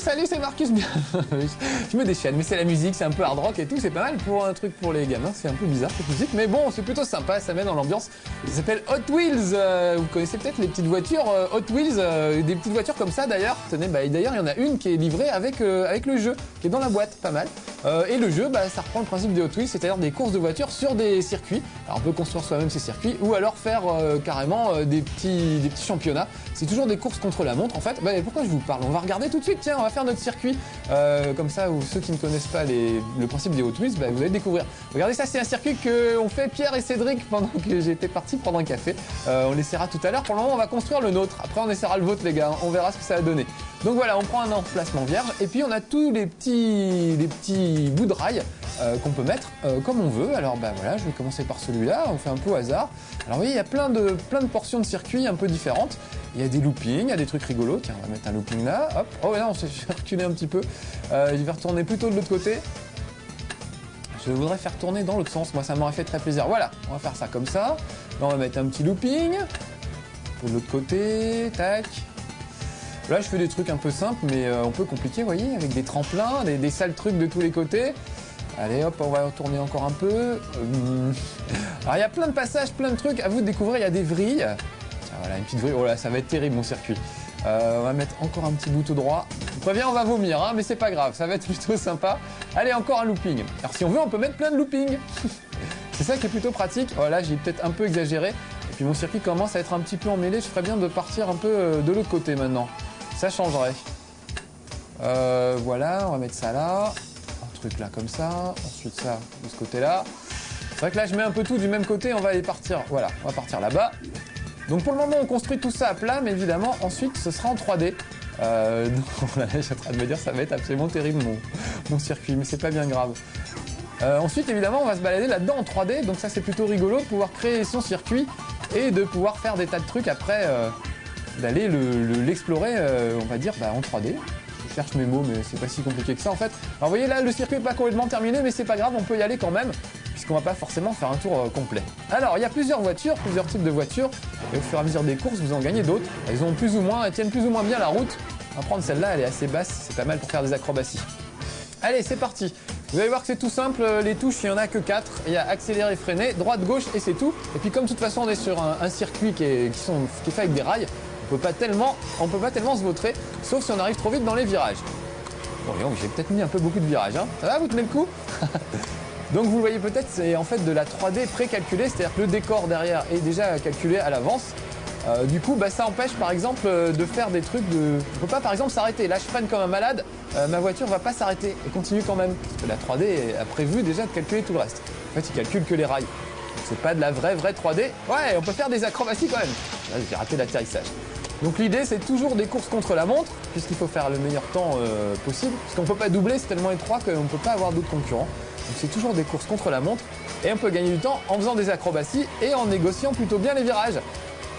Salut, c'est Marcus. Je me déchaîne, mais c'est la musique, c'est un peu hard rock et tout, c'est pas mal pour un truc pour les gamins, c'est un peu bizarre cette musique, mais bon, c'est plutôt sympa, ça met dans l'ambiance. Ça s'appelle Hot Wheels, vous connaissez peut-être les petites voitures Hot Wheels, des petites voitures comme ça d'ailleurs. Tenez, d'ailleurs il y en a une qui est livrée avec le jeu, qui est dans la boîte, pas mal. Et le jeu, ça reprend le principe des Hot Wheels, c'est-à-dire des courses de voitures sur des circuits. Alors on peut construire soi-même ces circuits, ou alors faire carrément des petits championnats. C'est toujours des courses contre la montre en fait. Pourquoi je vous parle? On va regarder tout de suite, tiens, on va faire notre circuit. Comme ça, ceux qui ne connaissent pas le principe des Hot Wheels, vous allez découvrir. Regardez, ça c'est un circuit qu'ont fait Pierre et Cédric pendant que j'étais parti prendre un café. On l'essaiera tout à l'heure. Pour le moment, on va construire le nôtre. Après, on essaiera le vôtre les gars, on verra ce que ça va donner. Donc voilà, on prend un emplacement vierge et puis on a tous les petits bouts de rail qu'on peut mettre comme on veut. Alors voilà, je vais commencer par celui-là, on fait un peu au hasard. Alors oui, il y a plein de portions de circuit un peu différentes. Il y a des loopings, il y a des trucs rigolos. Tiens, on va mettre un looping là, hop. Oh là, on s'est reculé un petit peu. Je vais retourner plutôt de l'autre côté. Je voudrais faire tourner dans l'autre sens, moi ça m'aurait fait très plaisir. Voilà, on va faire ça comme ça. Là, on va mettre un petit looping. De l'autre côté, tac. Là, je fais des trucs un peu simples, mais un peu compliqués, vous voyez, avec des tremplins, des sales trucs de tous les côtés. Allez, hop, on va retourner encore un peu. Alors, il y a plein de passages, plein de trucs. À vous de découvrir, il y a des vrilles. Tiens, voilà, une petite vrille. Oh là, ça va être terrible, mon circuit. On va mettre encore un petit bout tout droit. Je préviens, on va vomir, hein, mais c'est pas grave, ça va être plutôt sympa. Allez, encore un looping. Alors, si on veut, on peut mettre plein de loopings. C'est ça qui est plutôt pratique. Voilà, j'ai peut-être un peu exagéré. Et puis, mon circuit commence à être un petit peu emmêlé. Je ferais bien de partir un peu de l'autre côté maintenant. Ça changerait. Voilà, on va mettre ça là. Un truc là comme ça. Ensuite ça de ce côté-là. C'est vrai que là je mets un peu tout du même côté. On va aller partir. Voilà, on va partir là-bas. Donc pour le moment on construit tout ça à plat, mais évidemment ensuite ce sera en 3D. Donc je suis en train de me dire ça va être absolument terrible mon circuit, mais c'est pas bien grave. Ensuite évidemment on va se balader là-dedans en 3D. Donc ça c'est plutôt rigolo de pouvoir créer son circuit et de pouvoir faire des tas de trucs après. D'aller l'explorer, on va dire, en 3D. Je cherche mes mots, mais c'est pas si compliqué que ça en fait. Alors vous voyez là, le circuit n'est pas complètement terminé, mais c'est pas grave, on peut y aller quand même, puisqu'on va pas forcément faire un tour complet. Alors il y a plusieurs voitures, plusieurs types de voitures, et au fur et à mesure des courses, vous en gagnez d'autres. Elles ont plus ou moins, elles tiennent plus ou moins bien la route. On va prendre celle-là, elle est assez basse, c'est pas mal pour faire des acrobaties. Allez, c'est parti. Vous allez voir que c'est tout simple, les touches, il n'y en a que 4. Il y a accélérer, freiner, droite, gauche et c'est tout. Et puis comme de toute façon on est sur un circuit qui est fait avec des rails, on peut pas tellement se vautrer, sauf si on arrive trop vite dans les virages. Bon, j'ai peut-être mis un peu beaucoup de virages, hein. Ça va, vous tenez le coup? Donc vous le voyez peut-être, c'est en fait de la 3D pré-calculée, c'est-à-dire que le décor derrière est déjà calculé à l'avance. Du coup, ça empêche par exemple de faire des trucs de... On peut pas par exemple s'arrêter. Là, je freine comme un malade, ma voiture va pas s'arrêter et continue quand même. Parce que la 3D a prévu déjà de calculer tout le reste. En fait, il calcule que les rails. C'est pas de la vraie 3D. Ouais, on peut faire des acrobaties quand même. Là, j'ai raté l'atterrissage. Donc l'idée, c'est toujours des courses contre la montre, puisqu'il faut faire le meilleur temps possible. Parce qu'on peut pas doubler, c'est tellement étroit qu'on ne peut pas avoir d'autres concurrents. Donc c'est toujours des courses contre la montre. Et on peut gagner du temps en faisant des acrobaties et en négociant plutôt bien les virages.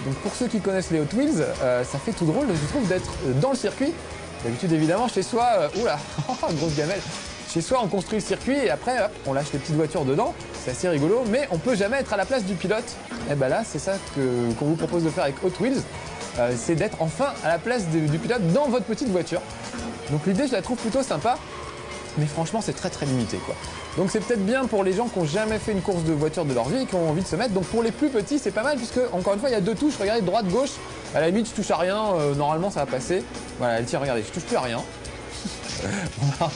Donc pour ceux qui connaissent les Hot Wheels, ça fait tout drôle, je trouve, d'être dans le circuit. D'habitude, évidemment, chez soi, oula, grosse gamelle. Chez soi, on construit le circuit et après, hop, on lâche les petites voitures dedans. C'est assez rigolo, mais on peut jamais être à la place du pilote. Et là, c'est ça qu'on vous propose de faire avec Hot Wheels. C'est d'être enfin à la place du pilote dans votre petite voiture. Donc l'idée, je la trouve plutôt sympa. Mais franchement, c'est très très limité, quoi. Donc c'est peut-être bien pour les gens qui n'ont jamais fait une course de voiture de leur vie et qui ont envie de se mettre. Donc pour les plus petits, c'est pas mal puisque, encore une fois, il y a 2 touches. Regardez, droite, gauche. À la limite, je touche à rien. Normalement, ça va passer. Voilà, tiens, regardez, je touche plus à rien.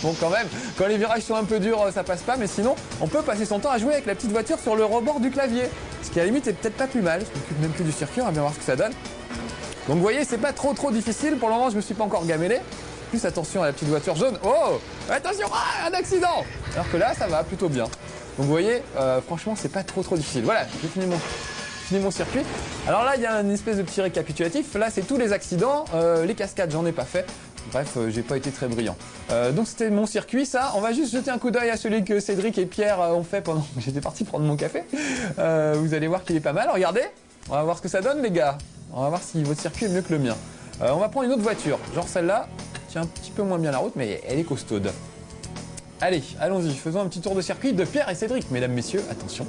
Bon, quand même, quand les virages sont un peu durs, ça passe pas. Mais sinon, on peut passer son temps à jouer avec la petite voiture sur le rebord du clavier. Ce qui, à la limite, est peut-être pas plus mal. Je m'occupe même plus du circuit. On va bien voir ce que ça donne. Donc vous voyez, c'est pas trop difficile. Pour le moment, je me suis pas encore gamellé. Plus attention à la petite voiture jaune. Oh, attention, un accident. Alors que là, ça va plutôt bien. Donc vous voyez, franchement, c'est pas trop difficile. Voilà, j'ai fini mon circuit. Alors là, il y a une espèce de petit récapitulatif. Là, c'est tous les accidents. Les cascades, j'en ai pas fait. Bref, j'ai pas été très brillant. Donc c'était mon circuit, ça. On va juste jeter un coup d'œil à celui que Cédric et Pierre ont fait pendant que j'étais parti prendre mon café. Vous allez voir qu'il est pas mal. Regardez, on va voir ce que ça donne, les gars. On va voir si votre circuit est mieux que le mien. On va prendre une autre voiture, genre celle-là. Tient un petit peu moins bien la route, mais elle est costaude. Allez, allons-y, faisons un petit tour de circuit de Pierre et Cédric, mesdames, messieurs, attention.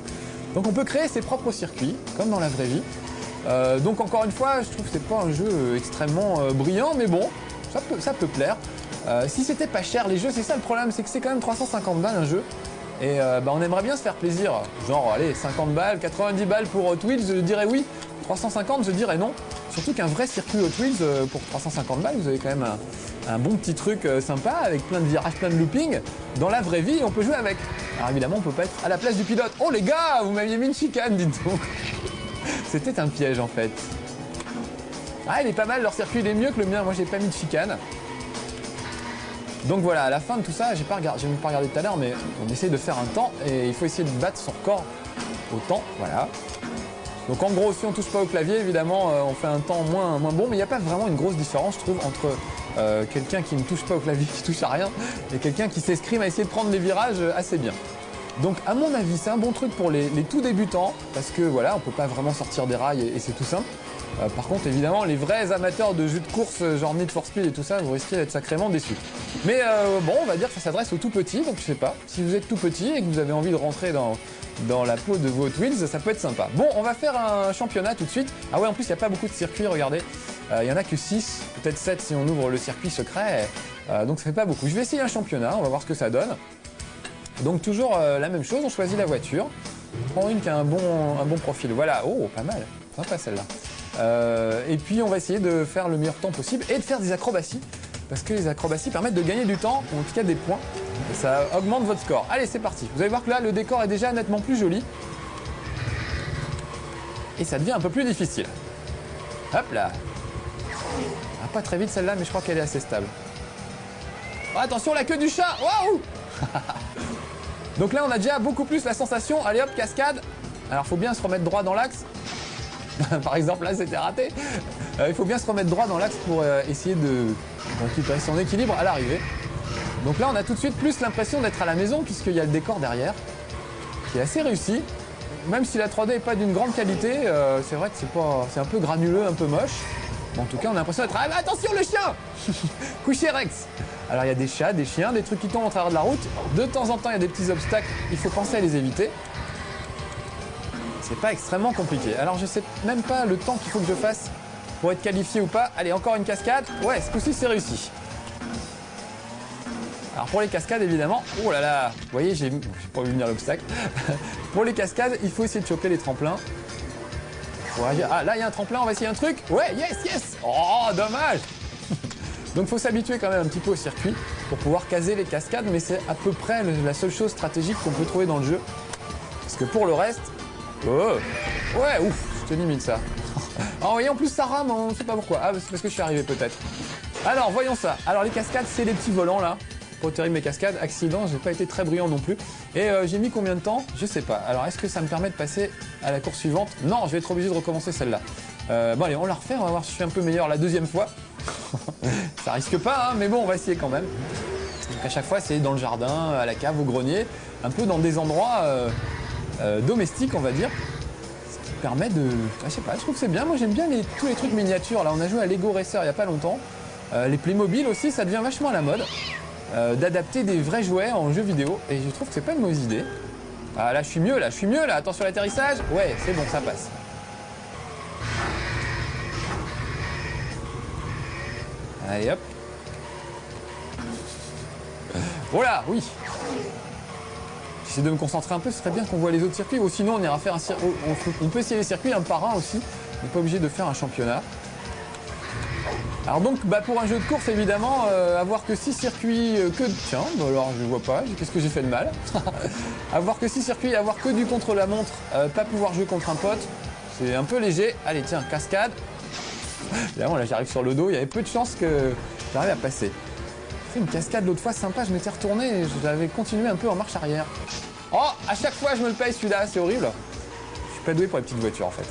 Donc on peut créer ses propres circuits, comme dans la vraie vie. Donc encore une fois, je trouve que c'est pas un jeu extrêmement brillant, mais bon, ça peut plaire. Si c'était pas cher, les jeux, c'est ça le problème, c'est que c'est quand même 350 balles un jeu. Et on aimerait bien se faire plaisir. Genre, allez, 50 balles, 90 balles pour Hot Wheels, je dirais oui. 350, je dirais non. Surtout qu'un vrai circuit Hot Wheels, pour 350 balles, vous avez quand même un bon petit truc sympa, avec plein de virages, plein de looping. Dans la vraie vie, on peut jouer avec. Alors évidemment, on peut pas être à la place du pilote. Oh les gars, vous m'aviez mis une chicane, dites donc. C'était un piège en fait. Ah, il est pas mal, leur circuit il est mieux que le mien. Moi, j'ai pas mis de chicane. Donc voilà, à la fin de tout ça, j'ai même pas regardé tout à l'heure, mais on essaye de faire un temps et il faut essayer de battre son record au temps. Voilà. Donc en gros, si on touche pas au clavier, évidemment, on fait un temps moins bon, mais il n'y a pas vraiment une grosse différence, je trouve, entre quelqu'un qui ne touche pas au clavier, qui touche à rien, et quelqu'un qui s'escrime à essayer de prendre les virages assez bien. Donc à mon avis, c'est un bon truc pour les tout débutants, parce que voilà, on peut pas vraiment sortir des rails et c'est tout simple. Par contre, évidemment, les vrais amateurs de jeux de course, genre Need for Speed et tout ça, vous risquez d'être sacrément déçus. Mais bon, on va dire que ça s'adresse aux tout petits, donc je sais pas. Si vous êtes tout petit et que vous avez envie de rentrer dans la peau de vos Hot Wheels, ça peut être sympa. Bon, on va faire un championnat tout de suite. Ah ouais, en plus, il n'y a pas beaucoup de circuits, regardez. Il n'y en a que 6, peut-être 7 si on ouvre le circuit secret. Donc ça fait pas beaucoup. Je vais essayer un championnat, on va voir ce que ça donne. Donc toujours la même chose, on choisit la voiture. On prend une qui a un bon profil. Voilà, oh, pas mal. Sympa celle-là. Et puis on va essayer de faire le meilleur temps possible et de faire des acrobaties. Parce que les acrobaties permettent de gagner du temps, ou en tout cas des points. Et ça augmente votre score. Allez, c'est parti. Vous allez voir que là, le décor est déjà nettement plus joli. Et ça devient un peu plus difficile. Hop là. Ah, pas très vite celle-là, mais je crois qu'elle est assez stable. Oh, attention, la queue du chat. Waouh. Donc là, on a déjà beaucoup plus la sensation. Allez hop, cascade. Alors, faut bien se remettre droit dans l'axe. Par exemple, là, c'était raté. Il faut bien se remettre droit dans l'axe pour essayer de récupérer son équilibre à l'arrivée. Donc là, on a tout de suite plus l'impression d'être à la maison, puisqu'il y a le décor derrière, qui est assez réussi. Même si la 3D n'est pas d'une grande qualité, c'est vrai que c'est un peu granuleux, un peu moche. Mais en tout cas, on a l'impression d'être... Ah, attention, le chien. Couché Rex. Alors, il y a des chats, des chiens, des trucs qui tombent au travers de la route. De temps en temps, il y a des petits obstacles. Il faut penser à les éviter. C'est pas extrêmement compliqué. Alors je sais même pas le temps qu'il faut que je fasse pour être qualifié ou pas. Allez, encore une cascade. Ouais, ce coup-ci c'est réussi. Alors pour les cascades évidemment, oh là là, vous voyez, j'ai pas vu venir l'obstacle. Pour les cascades, il faut essayer de choper les tremplins. Ah là il y a un tremplin, on va essayer un truc. Ouais, yes. Oh, dommage. Donc il faut s'habituer quand même un petit peu au circuit pour pouvoir caser les cascades, mais c'est à peu près la seule chose stratégique qu'on peut trouver dans le jeu. Parce que pour le reste... Oh. Ouais, ouf, c'était limite ça. Ah oui, en plus ça rame, on ne sait pas pourquoi. Ah, c'est parce que je suis arrivé peut-être. Alors, voyons ça. Alors, les cascades, c'est les petits volants là. Pour tirer mes cascades, accident, j'ai pas été très brillant non plus. Et j'ai mis combien de temps? Je sais pas. Alors, est-ce que ça me permet de passer à la course suivante? Non, je vais être obligé de recommencer celle-là. Bon, allez, on la refait, on va voir si je suis un peu meilleur la deuxième fois. Ça risque pas, hein, mais bon, on va essayer quand même. Donc, à chaque fois, c'est dans le jardin, à la cave, au grenier, un peu dans des endroits. Domestique on va dire, ce qui permet de... Je sais pas, je trouve que c'est bien, moi j'aime bien tous les trucs miniatures, là on a joué à Lego Racer il y a pas longtemps, les Playmobil aussi ça devient vachement à la mode, d'adapter des vrais jouets en jeu vidéo, et je trouve que c'est pas une mauvaise idée. Ah là je suis mieux là, attention à l'atterrissage, ouais c'est bon ça passe. Allez hop. Voilà, oui. J'essaie de me concentrer un peu, ce serait bien qu'on voit les autres circuits, ou sinon on ira faire un circuit, on peut essayer les circuits un par un aussi, on n'est pas obligé de faire un championnat. Alors donc pour un jeu de course évidemment, avoir que 6 circuits, tiens, bah alors je vois pas, qu'est-ce que j'ai fait de mal. Avoir que 6 circuits, avoir que du contre-la-montre, pas pouvoir jouer contre un pote, c'est un peu léger. Allez tiens, cascade. Évidemment là j'arrive sur le dos, il y avait peu de chances que j'arrive à passer. J'ai fait une cascade l'autre fois sympa, je m'étais retourné et j'avais continué un peu en marche arrière. Oh, à chaque fois je me le paye celui-là, c'est horrible. Je suis pas doué pour les petites voitures en fait.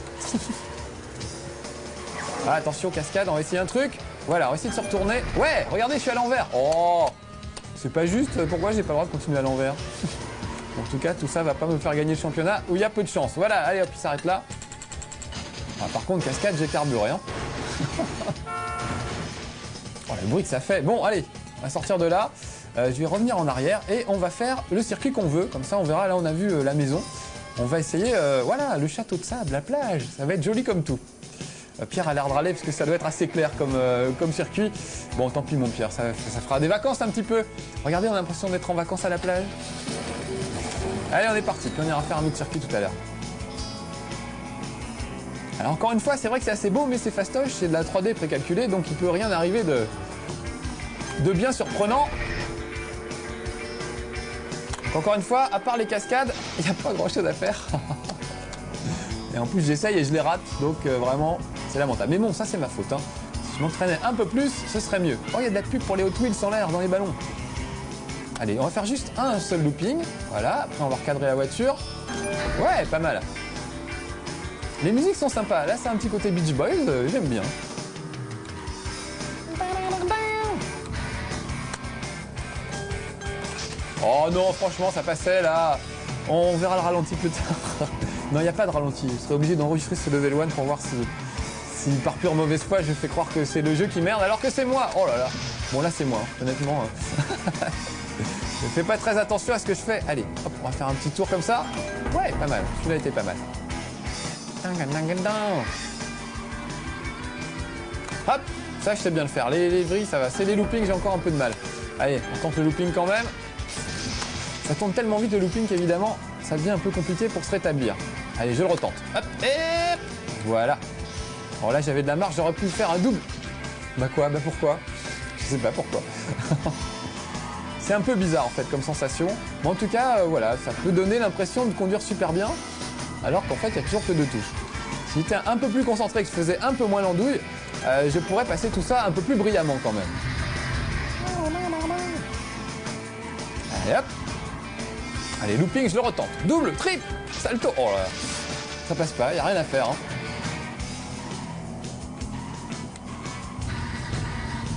Ah, attention, cascade, on va essayer un truc. Voilà, on va essayer de se retourner. Ouais, regardez, je suis à l'envers. Oh, c'est pas juste, pourquoi j'ai pas le droit de continuer à l'envers? En tout cas, tout ça va pas me faire gagner le championnat où il y a peu de chance. Voilà, allez hop, il s'arrête là. Ah, par contre, cascade, j'ai carburé. Hein. Oh, le bruit que ça fait. Bon, allez, on va sortir de là. Je vais revenir en arrière et on va faire le circuit qu'on veut. Comme ça, on verra. Là, on a vu la maison. On va essayer, voilà, le château de sable, la plage. Ça va être joli comme tout. Pierre a l'air de râler parce que ça doit être assez clair comme circuit. Bon, tant pis mon Pierre, ça fera des vacances un petit peu. Regardez, on a l'impression d'être en vacances à la plage. Allez, on est parti, puis on ira faire un autre circuit tout à l'heure. Alors encore une fois, c'est vrai que c'est assez beau, mais c'est fastoche, c'est de la 3D précalculée, donc il peut rien arriver de bien surprenant. Donc encore une fois, à part les cascades, il n'y a pas grand chose à faire. Et en plus j'essaye et je les rate, donc vraiment c'est lamentable. Mais bon, ça c'est ma faute. Hein. Si je m'entraînais un peu plus, ce serait mieux. Oh, il y a de la pub pour les Hot Wheels en l'air dans les ballons. Allez, on va faire juste un seul looping. Voilà, après on va recadrer la voiture. Ouais, pas mal. Les musiques sont sympas. Là, c'est un petit côté Beach Boys, j'aime bien. Oh non, franchement, ça passait là. On verra le ralenti plus tard. Non, il n'y a pas de ralenti. Je serais obligé d'enregistrer ce level 1 pour voir si par pure mauvaise foi, je fais croire que c'est le jeu qui merde alors que c'est moi. Oh là là. Bon, là, c'est moi, hein, honnêtement. Je fais pas très attention à ce que je fais. Allez, hop, on va faire un petit tour comme ça. Ouais, pas mal. Celui-là était pas mal. Hop, ça je sais bien le faire. Les vrilles, ça va. C'est les loopings, j'ai encore un peu de mal. Allez, on tente le looping quand même. Ça tourne tellement vite le looping qu'évidemment, ça devient un peu compliqué pour se rétablir. Allez, je le retente. Hop, et voilà. Alors là, j'avais de la marge, j'aurais pu faire un double. Bah quoi? Bah pourquoi? Je sais pas pourquoi. C'est un peu bizarre en fait comme sensation. Mais en tout cas, voilà, ça peut donner l'impression de conduire super bien. Alors qu'en fait, il y a toujours peu de touches. Si j'étais un peu plus concentré, que je faisais un peu moins l'andouille, je pourrais passer tout ça un peu plus brillamment quand même. Allez hop. Allez, looping, je le retente. Double, triple, salto. Oh là là. Ça passe pas, il n'y a rien à faire. Hein.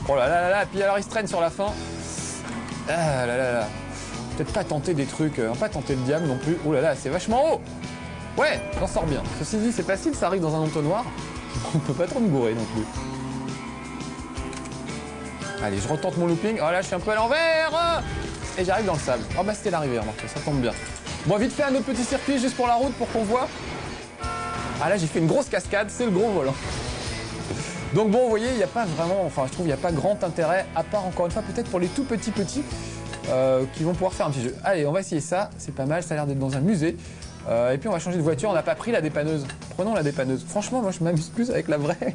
Oh là là là là, puis alors il se traîne sur la fin. Ah là là là. Peut-être pas tenter des trucs, pas tenter le diable non plus. Oh là là, c'est vachement haut. Ouais, j'en sors bien. Ceci dit, c'est facile, ça arrive dans un entonnoir. On peut pas trop me gourer non plus. Allez, je retente mon looping. Oh là, je suis un peu à l'envers. Et j'arrive dans le sable. Oh bah c'était l'arrivée, remarque, ça tombe bien. Bon, vite fait un autre petit circuit juste pour la route pour qu'on voit. Ah là, j'ai fait une grosse cascade, c'est le gros volant. Donc bon, vous voyez, il n'y a pas vraiment, enfin je trouve il n'y a pas grand intérêt, à part encore une fois peut-être pour les tout petits qui vont pouvoir faire un petit jeu. Allez, on va essayer ça, c'est pas mal, ça a l'air d'être dans un musée. Et puis on va changer de voiture, on n'a pas pris la dépanneuse. Prenons la dépanneuse. Franchement, moi je m'amuse plus avec la vraie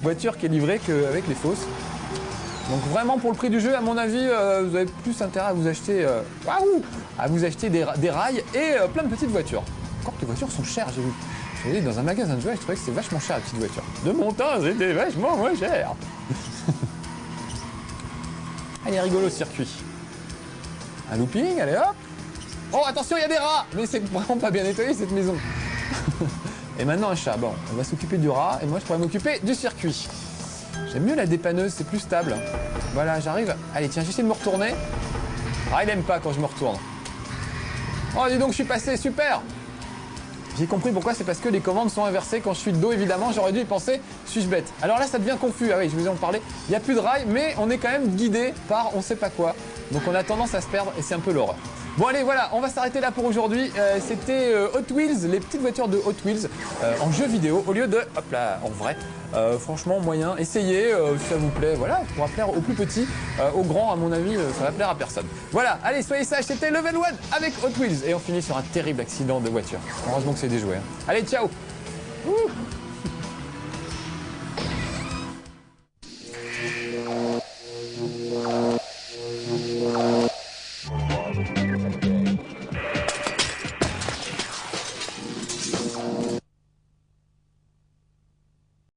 voiture qui est livrée qu'avec les fausses. Donc vraiment pour le prix du jeu, à mon avis, vous avez plus intérêt à vous acheter, des rails et plein de petites voitures. Encore que les voitures sont chères, j'ai vu. J'ai allé dans un magasin de jouets, je trouvais que c'était vachement cher les petites voitures. De mon temps, c'était vachement moins cher. Allez, rigolo ce circuit. Un looping, allez hop. Oh attention, il y a des rats. Mais c'est vraiment pas bien nettoyé cette maison. Et maintenant un chat. Bon, on va s'occuper du rat et moi je pourrais m'occuper du circuit. J'aime mieux la dépanneuse, c'est plus stable. Voilà, j'arrive. Allez, tiens, j'essaie de me retourner. Ah, il aime pas quand je me retourne. Oh, dis donc, je suis passé, super. J'ai compris pourquoi, c'est parce que les commandes sont inversées. Quand je suis de dos, évidemment, j'aurais dû y penser, suis-je bête? Alors là, ça devient confus. Ah oui, je vous en parlais. Il n'y a plus de rails, mais on est quand même guidé par on sait pas quoi. Donc on a tendance à se perdre et c'est un peu l'horreur. Bon allez, voilà, on va s'arrêter là pour aujourd'hui. C'était Hot Wheels, les petites voitures de Hot Wheels en jeu vidéo au lieu de, hop là, en vrai. Franchement, moyen, essayez, si ça vous plaît, voilà, ça pourra plaire aux plus petits, aux grands, à mon avis, ça va plaire à personne. Voilà, allez, soyez sages, c'était Level 1 avec Hot Wheels et on finit sur un terrible accident de voiture. Heureusement que c'est déjoué. Hein. Allez, ciao. Ouh.